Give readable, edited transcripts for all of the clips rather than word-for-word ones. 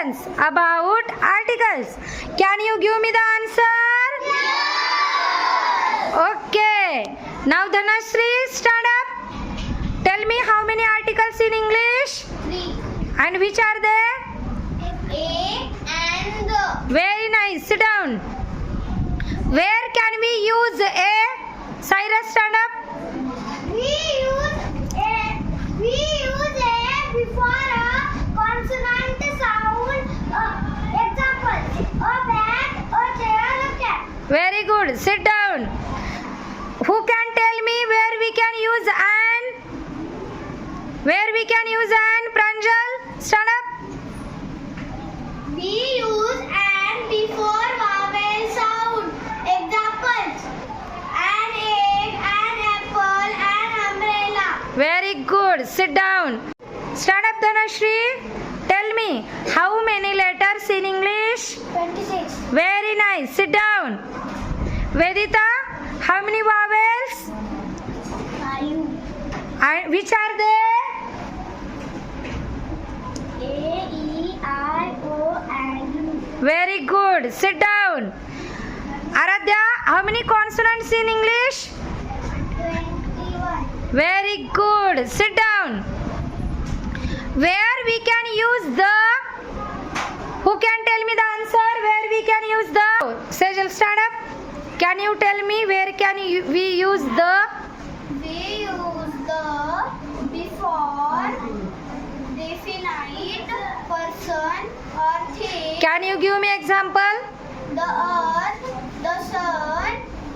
sentence about articles. Can you give me the answer? Okay. Now Dhanashree, stand up. Tell me how many articles in English? 3. And which are they? A and the. Very nice. Sit down. Where can we use a? Cyrus, stand up. We use a before a consonant sound. Example: a bat, a chair, a cat. Very good. Sit down. Who can tell me where we can use an? Where we can use an? Pranjal, stand up. We use an before vowel sound. Examples: an egg, an apple, an umbrella. Very good. Sit down. Stand up, Dhanashree. Tell me how many letters in English? 26. Very nice. Sit down. Vedita, how many vowels? 5. And which are they? A, E, I, O, and U. Very good. Sit down. Aradhya, how many consonants in English? 21. Very good. Sit down. Where we can use the? Who can tell me the answer? Where we can use the? Sejal, stand up. Can you tell me where can we use the? We use the before definite person or thing. Can you give me example? The earth, the sun,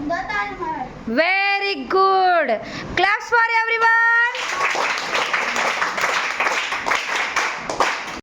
the timer. Very good. Claps for everyone.